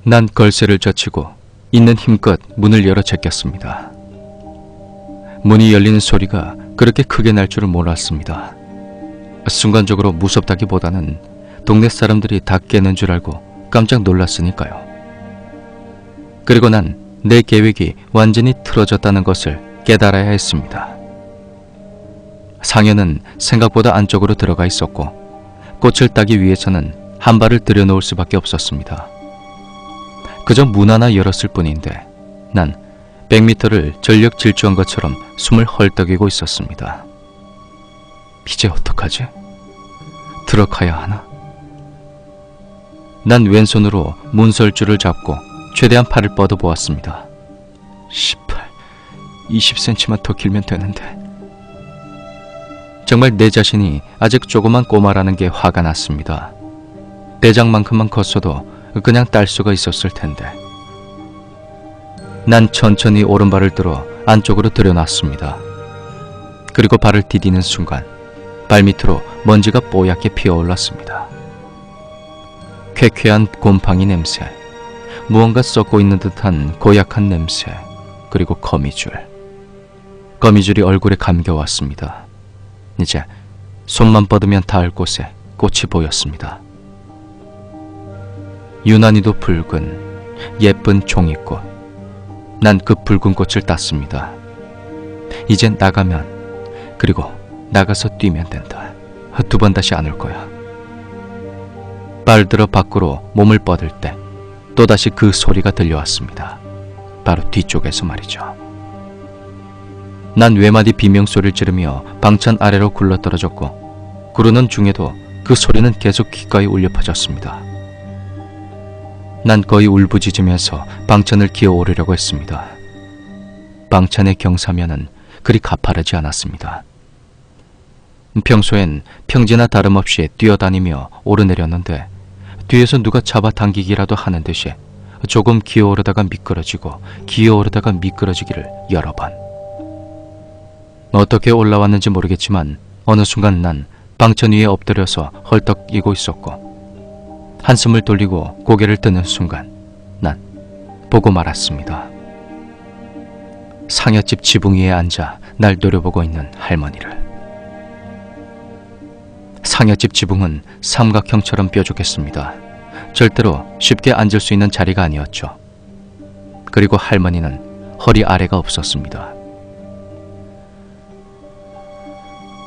난 걸쇠를 젖히고 있는 힘껏 문을 열어 제꼈습니다. 문이 열리는 소리가 그렇게 크게 날 줄은 몰랐습니다. 순간적으로 무섭다기보다는 동네 사람들이 다 깨는 줄 알고 깜짝 놀랐으니까요. 그리고 난 내 계획이 완전히 틀어졌다는 것을 깨달아야 했습니다. 상현은 생각보다 안쪽으로 들어가 있었고 꽃을 따기 위해서는 한 발을 들여놓을 수밖에 없었습니다. 그저 문 하나 열었을 뿐인데 난 100m를 전력 질주한 것처럼 숨을 헐떡이고 있었습니다. 이제 어떡하지? 들어가야 하나? 난 왼손으로 문설주를 잡고 최대한 팔을 뻗어보았습니다. 18, 20cm만 더 길면 되는데. 정말 내 자신이 아직 조그만 꼬마라는 게 화가 났습니다. 대장만큼만 컸어도 그냥 딸 수가 있었을 텐데. 난 천천히 오른발을 들어 안쪽으로 들여놨습니다. 그리고 발을 디디는 순간 발밑으로 먼지가 뽀얗게 피어올랐습니다. 쾌쾌한 곰팡이 냄새, 무언가 썩고 있는 듯한 고약한 냄새, 그리고 거미줄. 거미줄이 얼굴에 감겨왔습니다. 이제 손만 뻗으면 닿을 곳에 꽃이 보였습니다. 유난히도 붉은 예쁜 종이꽃. 난 그 붉은 꽃을 땄습니다. 이젠 나가면, 그리고 나가서 뛰면 된다. 2번 다시 안 올 거야. 발들어 밖으로 몸을 뻗을 때 또다시 그 소리가 들려왔습니다. 바로 뒤쪽에서 말이죠. 난 외마디 비명소리를 지르며 방천 아래로 굴러떨어졌고 구르는 중에도 그 소리는 계속 귓가에 울려 퍼졌습니다. 난 거의 울부짖으면서 방천을 기어오르려고 했습니다. 방천의 경사면은 그리 가파르지 않았습니다. 평소엔 평지나 다름없이 뛰어다니며 오르내렸는데 뒤에서 누가 잡아당기기라도 하는 듯이 조금 기어오르다가 미끄러지고 기어오르다가 미끄러지기를 여러 번. 어떻게 올라왔는지 모르겠지만 어느 순간 난 방천 위에 엎드려서 헐떡이고 있었고 한숨을 돌리고 고개를 드는 순간 난 보고 말았습니다. 상여집 지붕 위에 앉아 날 노려보고 있는 할머니를. 상여집 지붕은 삼각형처럼 뾰족했습니다. 절대로 쉽게 앉을 수 있는 자리가 아니었죠. 그리고 할머니는 허리 아래가 없었습니다.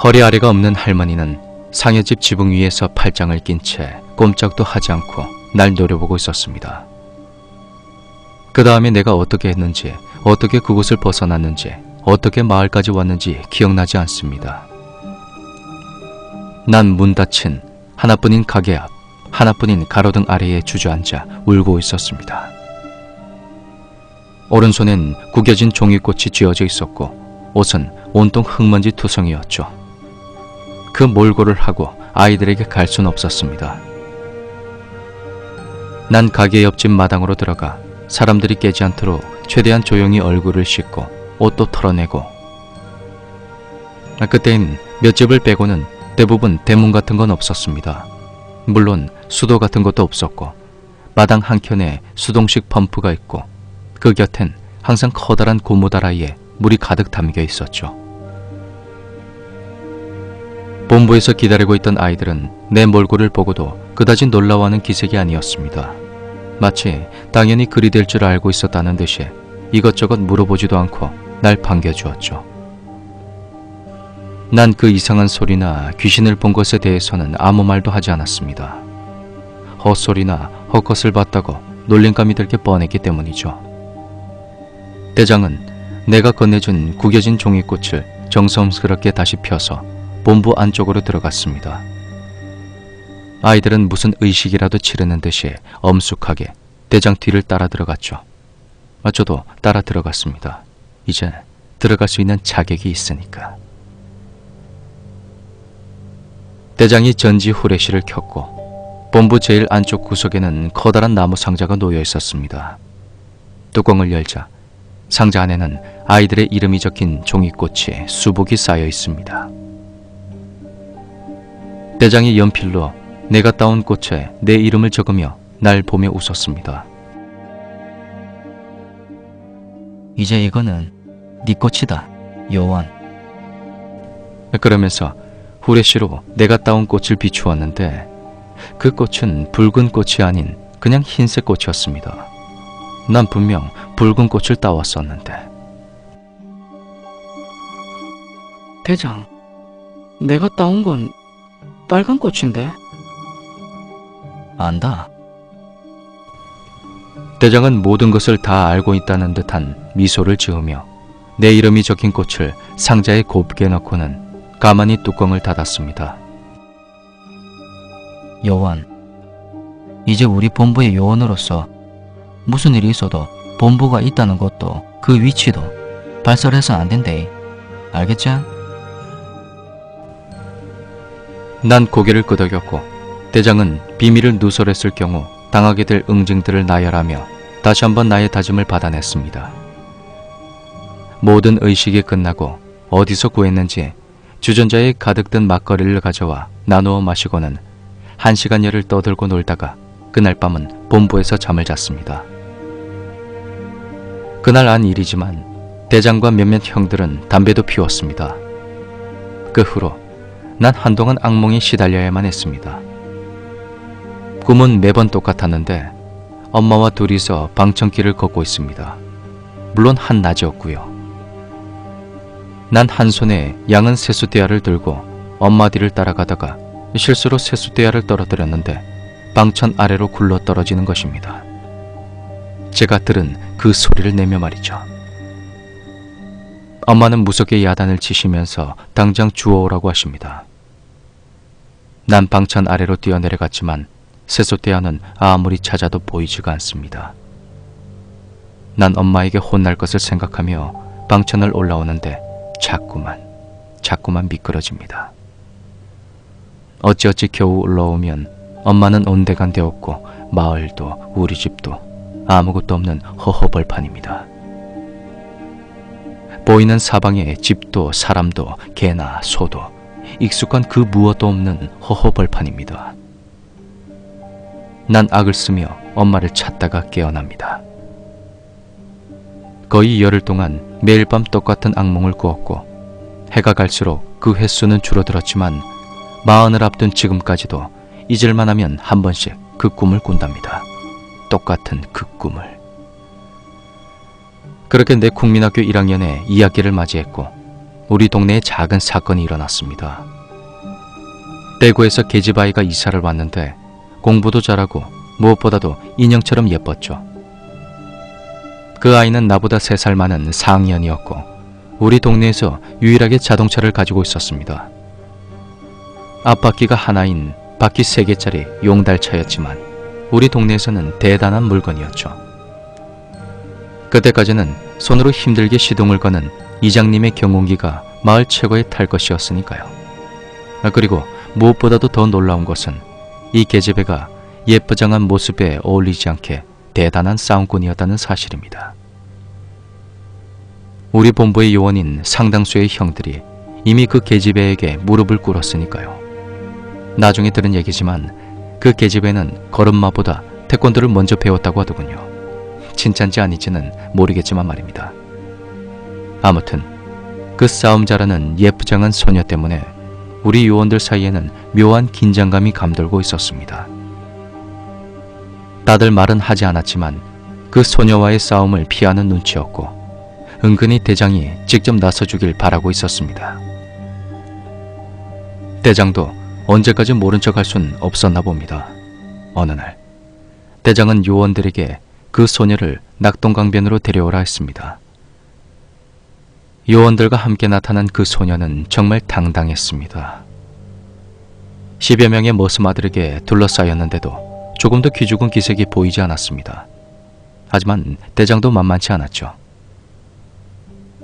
허리 아래가 없는 할머니는 상여집 지붕 위에서 팔짱을 낀 채 꼼짝도 하지 않고 날 노려보고 있었습니다. 그 다음에 내가 어떻게 했는지, 어떻게 그곳을 벗어났는지, 어떻게 마을까지 왔는지 기억나지 않습니다. 난 문 닫힌 하나뿐인 가게 앞, 하나뿐인 가로등 아래에 주저앉아 울고 있었습니다. 오른손엔 구겨진 종이꽃이 쥐어져 있었고 옷은 온통 흙먼지 투성이었죠. 그 몰골을 하고 아이들에게 갈 수는 없었습니다. 난 가게 옆집 마당으로 들어가 사람들이 깨지 않도록 최대한 조용히 얼굴을 씻고 옷도 털어내고, 그때엔 몇 집을 빼고는 대부분 대문 같은 건 없었습니다. 물론 수도 같은 것도 없었고 마당 한켠에 수동식 펌프가 있고 그 곁엔 항상 커다란 고무다라이에 물이 가득 담겨 있었죠. 본부에서 기다리고 있던 아이들은 내 몰골을 보고도 그다지 놀라워하는 기색이 아니었습니다. 마치 당연히 그리 될 줄 알고 있었다는 듯이 이것저것 물어보지도 않고 날 반겨주었죠. 난 그 이상한 소리나 귀신을 본 것에 대해서는 아무 말도 하지 않았습니다. 헛소리나 헛것을 봤다고 놀림감이 들 게 뻔했기 때문이죠. 대장은 내가 건네준 구겨진 종이꽃을 정성스럽게 다시 펴서 본부 안쪽으로 들어갔습니다. 아이들은 무슨 의식이라도 치르는 듯이 엄숙하게 대장 뒤를 따라 들어갔죠. 저도 따라 들어갔습니다. 이제 들어갈 수 있는 자격이 있으니까. 대장이 전지 후레쉬를 켰고 본부 제일 안쪽 구석에는 커다란 나무 상자가 놓여 있었습니다. 뚜껑을 열자 상자 안에는 아이들의 이름이 적힌 종이꽃이 수북이 쌓여 있습니다. 대장이 연필로 내가 따온 꽃에 내 이름을 적으며 날 보며 웃었습니다. 이제 이거는 네 꽃이다, 요원. 그러면서 후레쉬로 내가 따온 꽃을 비추었는데 그 꽃은 붉은 꽃이 아닌 그냥 흰색 꽃이었습니다. 난 분명 붉은 꽃을 따왔었는데. 대장, 내가 따온 건 빨간 꽃인데? 안다. 대장은 모든 것을 다 알고 있다는 듯한 미소를 지으며 내 이름이 적힌 꽃을 상자에 곱게 넣고는 가만히 뚜껑을 닫았습니다. 요원, 이제 우리 본부의 요원으로서 무슨 일이 있어도 본부가 있다는 것도 그 위치도 발설해서는 안 된대. 알겠지? 난 고개를 끄덕였고 대장은 비밀을 누설했을 경우 당하게 될 응징들을 나열하며 다시 한번 나의 다짐을 받아냈습니다. 모든 의식이 끝나고 어디서 구했는지 주전자에 가득 든 막걸리를 가져와 나누어 마시고는 1시간여를 떠들고 놀다가 그날 밤은 본부에서 잠을 잤습니다. 그날 안 일이지만 대장과 몇몇 형들은 담배도 피웠습니다. 그 후로 난 한동안 악몽에 시달려야만 했습니다. 꿈은 매번 똑같았는데 엄마와 둘이서 방청길을 걷고 있습니다. 물론 한낮이었고요. 난 한 손에 양은 세숫대야를 들고 엄마 뒤를 따라가다가 실수로 세숫대야를 떨어뜨렸는데 방천 아래로 굴러 떨어지는 것입니다. 제가 들은 그 소리를 내며 말이죠. 엄마는 무섭게 야단을 치시면서 당장 주워오라고 하십니다. 난 방천 아래로 뛰어내려갔지만 세숫대야는 아무리 찾아도 보이지가 않습니다. 난 엄마에게 혼날 것을 생각하며 방천을 올라오는데 자꾸만 미끄러집니다. 어찌어찌 겨우 올라오면 엄마는 온데간데없고 마을도 우리 집도 아무것도 없는 허허벌판입니다. 보이는 사방에 집도 사람도 개나 소도 익숙한 그 무엇도 없는 허허벌판입니다. 난 악을 쓰며 엄마를 찾다가 깨어납니다. 거의 열흘 동안 매일 밤 똑같은 악몽을 꾸었고 해가 갈수록 그 횟수는 줄어들었지만 40을 앞둔 지금까지도 잊을만 하면 한 번씩 그 꿈을 꾼답니다. 똑같은 그 꿈을. 그렇게 내 국민학교 1학년에 2학기를 맞이했고 우리 동네에 작은 사건이 일어났습니다. 대구에서 계집아이가 이사를 왔는데 공부도 잘하고 무엇보다도 인형처럼 예뻤죠. 그 아이는 나보다 3살 많은 상년이었고 우리 동네에서 유일하게 자동차를 가지고 있었습니다. 앞바퀴가 하나인 바퀴 3개짜리 용달차였지만 우리 동네에서는 대단한 물건이었죠. 그때까지는 손으로 힘들게 시동을 거는 이장님의 경운기가 마을 최고의 탈 것이었으니까요. 그리고 무엇보다도 더 놀라운 것은 이 계집애가 예쁘장한 모습에 어울리지 않게 대단한 싸움꾼이었다는 사실입니다. 우리 본부의 요원인 상당수의 형들이 이미 그 계집애에게 무릎을 꿇었으니까요. 나중에 들은 얘기지만 그 계집애는 걸음마보다 태권도를 먼저 배웠다고 하더군요. 진짠지 아닌지는 모르겠지만 말입니다. 아무튼 그 싸움 잘하는 예쁘장한 소녀 때문에 우리 요원들 사이에는 묘한 긴장감이 감돌고 있었습니다. 다들 말은 하지 않았지만 그 소녀와의 싸움을 피하는 눈치였고 은근히 대장이 직접 나서주길 바라고 있었습니다. 대장도 언제까지 모른 척 할 순 없었나 봅니다. 어느 날 대장은 요원들에게 그 소녀를 낙동강변으로 데려오라 했습니다. 요원들과 함께 나타난 그 소녀는 정말 당당했습니다. 10여 명의 머스마들에게 둘러싸였는데도 조금도 기죽은 기색이 보이지 않았습니다. 하지만 대장도 만만치 않았죠.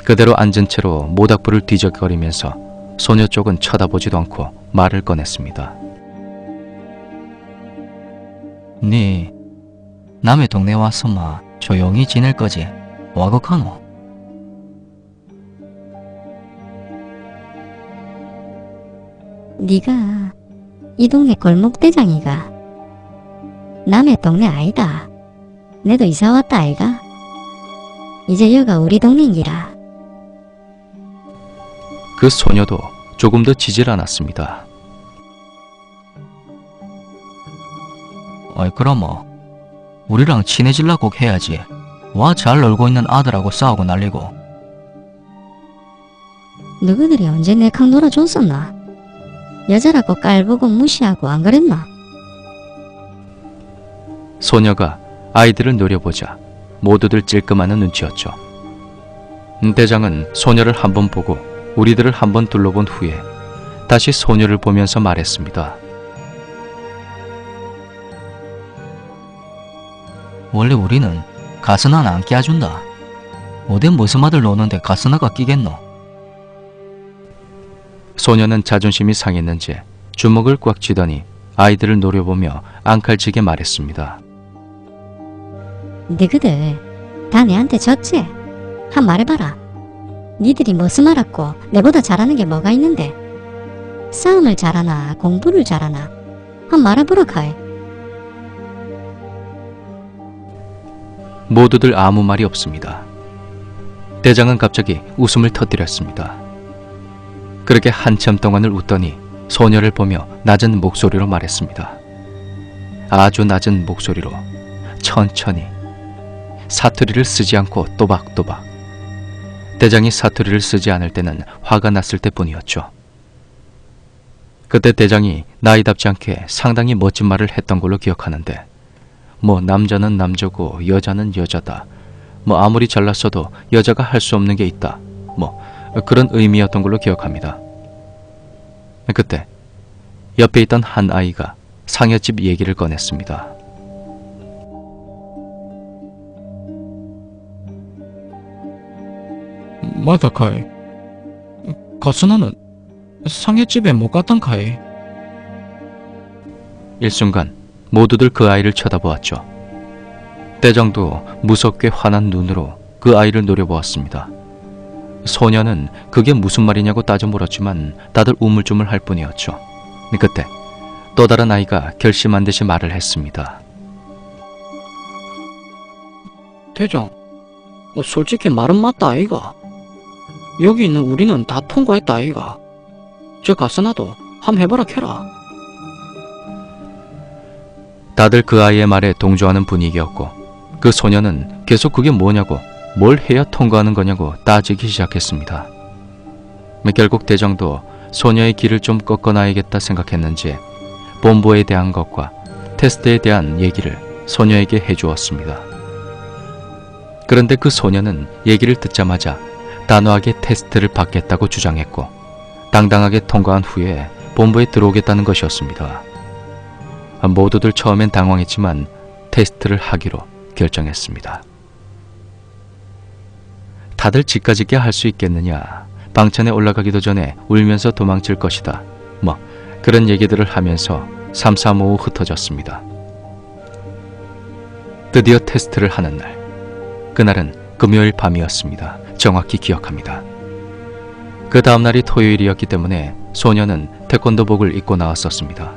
그대로 앉은 채로 모닥불을 뒤적거리면서 소녀 쪽은 쳐다보지도 않고 말을 꺼냈습니다. 네 남의 동네 와서 조용히 지낼 거지? 와극하노? 네가 이 동네 골목대장이가. 남의 동네 아니다. 내도 이사 왔다 아이가. 이제 여가 우리 동네이라. 그 소녀도 조금도 지질 않았습니다. 어이 그럼 뭐 우리랑 친해질라 꼭 해야지. 와 잘 놀고 있는 아들하고 싸우고 난리고. 누구들이 언제 내 강 놀아줬었나? 여자라고 깔보고 무시하고 안 그랬나? 소녀가 아이들을 노려보자 모두들 찔끔하는 눈치였죠. 대장은 소녀를 한번 보고 우리들을 한번 둘러본 후에 다시 소녀를 보면서 말했습니다. 원래 우리는 가스나는 안 끼워준다. 어디 무슨 아들 노는데 가스나가 끼겠노? 소녀는 자존심이 상했는지 주먹을 꽉 쥐더니 아이들을 노려보며 앙칼지게 말했습니다. 너희들 다 내한테 졌지? 한 말해봐라. 니들이 무슨 알았고 내보다 잘하는 게 뭐가 있는데? 싸움을 잘하나 공부를 잘하나? 한 말해보라 카이. 모두들 아무 말이 없습니다. 대장은 갑자기 웃음을 터뜨렸습니다. 그렇게 한참 동안을 웃더니 소녀를 보며 낮은 목소리로 말했습니다. 아주 낮은 목소리로 천천히 사투리를 쓰지 않고 또박또박. 대장이 사투리를 쓰지 않을 때는 화가 났을 때뿐이었죠. 그때 대장이 나이답지 않게 상당히 멋진 말을 했던 걸로 기억하는데 뭐 남자는 남자고 여자는 여자다. 뭐 아무리 잘났어도 여자가 할 수 없는 게 있다. 뭐 그런 의미였던 걸로 기억합니다. 그때 옆에 있던 한 아이가 상여집 얘기를 꺼냈습니다. 맞아 카이. 가스나는 상해집에 못 갔던 카이. 일순간 모두들 그 아이를 쳐다보았죠. 대장도 무섭게 환한 눈으로 그 아이를 노려보았습니다. 소녀는 그게 무슨 말이냐고 따져 물었지만 다들 우물쭈물할 뿐이었죠. 그때 또 다른 아이가 결심한 듯이 말을 했습니다. 대장, 솔직히 말은 맞다 아이가. 여기 있는 우리는 다 통과했다 아이가. 저 가스나도 함 해봐라 캐라. 다들 그 아이의 말에 동조하는 분위기였고 그 소녀는 계속 그게 뭐냐고 뭘 해야 통과하는 거냐고 따지기 시작했습니다. 결국 대장도 소녀의 길을 좀 꺾어놔야겠다 생각했는지 본보에 대한 것과 테스트에 대한 얘기를 소녀에게 해주었습니다. 그런데 그 소녀는 얘기를 듣자마자 단호하게 테스트를 받겠다고 주장했고 당당하게 통과한 후에 본부에 들어오겠다는 것이었습니다. 모두들 처음엔 당황했지만 테스트를 하기로 결정했습니다. 다들 집까지게 할 수 있겠느냐, 방천에 올라가기도 전에 울면서 도망칠 것이다, 뭐 그런 얘기들을 하면서 삼삼오오 흩어졌습니다. 드디어 테스트를 하는 날, 그날은 금요일 밤이었습니다. 정확히 기억합니다. 그 다음날이 토요일이었기 때문에 소녀는 태권도복을 입고 나왔었습니다.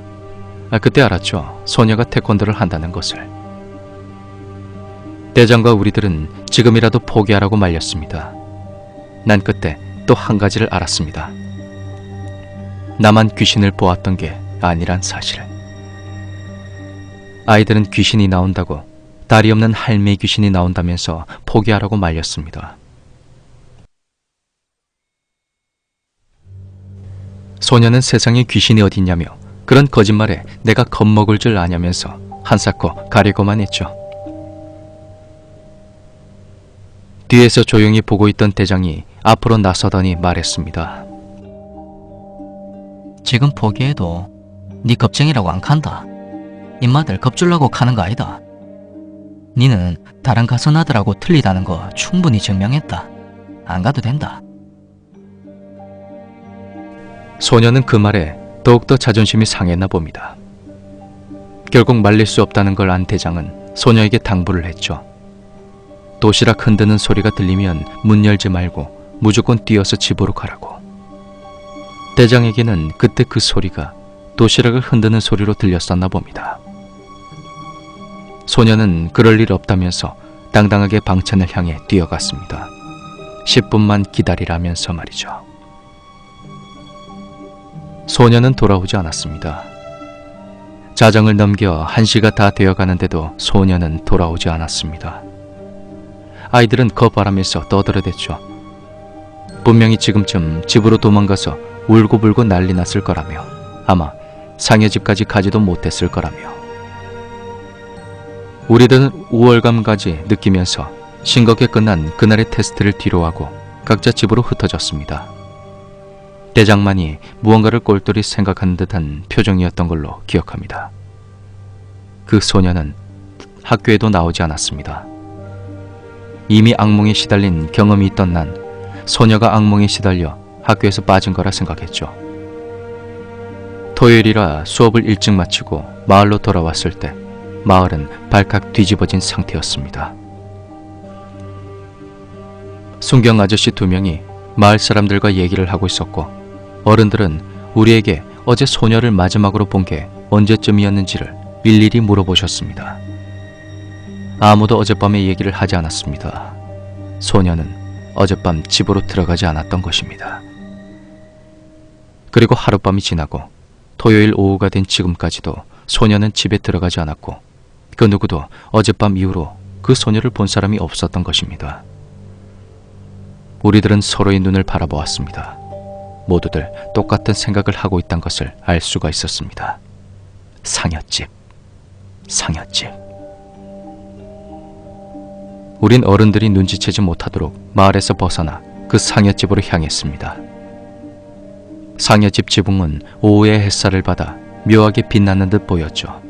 그때 알았죠. 소녀가 태권도를 한다는 것을. 대장과 우리들은 지금이라도 포기하라고 말렸습니다. 난 그때 또 한 가지를 알았습니다. 나만 귀신을 보았던 게 아니란 사실. 아이들은 귀신이 나온다고, 다리 없는 할매 귀신이 나온다면서 포기하라고 말렸습니다. 소녀는 세상에 귀신이 어딨냐며 그런 거짓말에 내가 겁먹을 줄 아냐면서 한사코 가리고만 했죠. 뒤에서 조용히 보고 있던 대장이 앞으로 나서더니 말했습니다. 지금 포기해도 네 겁쟁이라고 안 칸다. 인마들 겁줄라고 카는 거 아니다. 니는 다른 가서나들하고 틀리다는 거 충분히 증명했다. 안 가도 된다. 소녀는 그 말에 더욱더 자존심이 상했나 봅니다. 결국 말릴 수 없다는 걸 안 대장은 소녀에게 당부를 했죠. 도시락 흔드는 소리가 들리면 문 열지 말고 무조건 뛰어서 집으로 가라고. 대장에게는 그때 그 소리가 도시락을 흔드는 소리로 들렸었나 봅니다. 소녀는 그럴 일 없다면서 당당하게 방찬을 향해 뛰어갔습니다. 10분만 기다리라면서 말이죠. 소녀는 돌아오지 않았습니다. 자정을 넘겨 1시가 다 되어가는데도 소녀는 돌아오지 않았습니다. 아이들은 거바라면서 떠들어댔죠. 분명히 지금쯤 집으로 도망가서 울고불고 난리 났을 거라며, 아마 상여 집까지 가지도 못했을 거라며. 우리들은 우월감까지 느끼면서 싱겁게 끝난 그날의 테스트를 뒤로하고 각자 집으로 흩어졌습니다. 대장만이 무언가를 꼴똘히 생각하는 듯한 표정이었던 걸로 기억합니다. 그 소녀는 학교에도 나오지 않았습니다. 이미 악몽에 시달린 경험이 있던 난 소녀가 악몽에 시달려 학교에서 빠진 거라 생각했죠. 토요일이라 수업을 일찍 마치고 마을로 돌아왔을 때 마을은 발칵 뒤집어진 상태였습니다. 순경 아저씨 2명이 마을 사람들과 얘기를 하고 있었고, 어른들은 우리에게 어제 소녀를 마지막으로 본 게 언제쯤이었는지를 일일이 물어보셨습니다. 아무도 어젯밤의 얘기를 하지 않았습니다. 소녀는 어젯밤 집으로 들어가지 않았던 것입니다. 그리고 하룻밤이 지나고 토요일 오후가 된 지금까지도 소녀는 집에 들어가지 않았고, 그 누구도 어젯밤 이후로 그 소녀를 본 사람이 없었던 것입니다. 우리들은 서로의 눈을 바라보았습니다. 모두들 똑같은 생각을 하고 있다는 것을 알 수가 있었습니다. 상여집. 우린 어른들이 눈치채지 못하도록 마을에서 벗어나 그 상여집으로 향했습니다. 상여집 지붕은 오후의 햇살을 받아 묘하게 빛나는 듯 보였죠.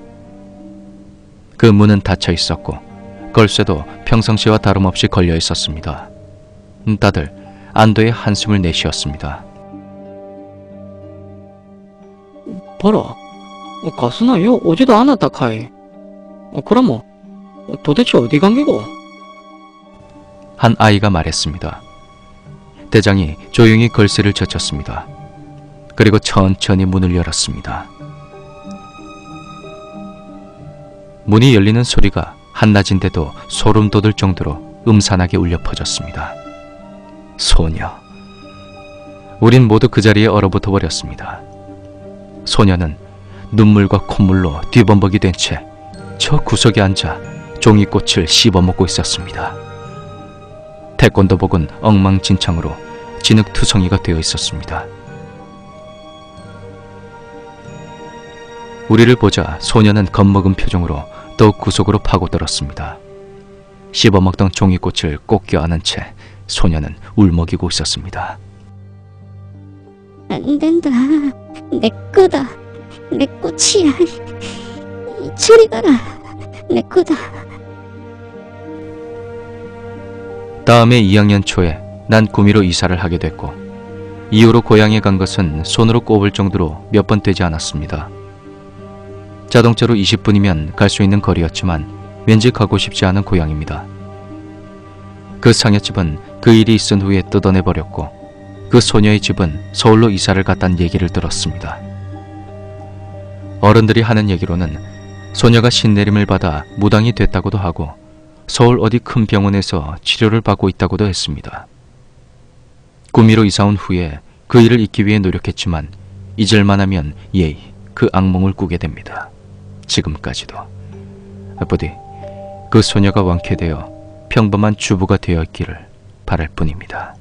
그 문은 닫혀 있었고 걸쇠도 평상시와 다름없이 걸려 있었습니다. 다들 안도의 한숨을 내쉬었습니다. 봐라, 가스나 요 오지도 않았다 카이. 그럼 도대체 어디 간 게고? 한 아이가 말했습니다. 대장이 조용히 걸쇠를 젖혔습니다. 그리고 천천히 문을 열었습니다. 문이 열리는 소리가 한낮인데도 소름 돋을 정도로 음산하게 울려 퍼졌습니다. 소녀. 우린 모두 그 자리에 얼어붙어 버렸습니다. 소녀는 눈물과 콧물로 뒤범벅이 된 채 저 구석에 앉아 종이꽃을 씹어먹고 있었습니다. 태권도복은 엉망진창으로 진흙투성이가 되어 있었습니다. 우리를 보자 소녀는 겁먹은 표정으로 더욱 구석으로 파고들었습니다. 씹어먹던 종이꽃을 꼭 껴안은 채 소녀는 울먹이고 있었습니다. 안 된다. 내 거다. 내 꽃이야. 저리 가라. 내 거다. 다음해 2학년 초에 난 구미로 이사를 하게 됐고, 이후로 고향에 간 것은 손으로 꼽을 정도로 몇 번 되지 않았습니다. 자동차로 20분이면 갈 수 있는 거리였지만 왠지 가고 싶지 않은 고향입니다. 그 상여집은 그 일이 있은 후에 뜯어내버렸고, 그 소녀의 집은 서울로 이사를 갔다는 얘기를 들었습니다. 어른들이 하는 얘기로는 소녀가 신내림을 받아 무당이 됐다고도 하고 서울 어디 큰 병원에서 치료를 받고 있다고도 했습니다. 구미로 이사 온 후에 그 일을 잊기 위해 노력했지만 잊을만 하면 예의 그 악몽을 꾸게 됩니다. 지금까지도. 부디 그 소녀가 완쾌되어 평범한 주부가 되어 있기를 바랄 뿐입니다.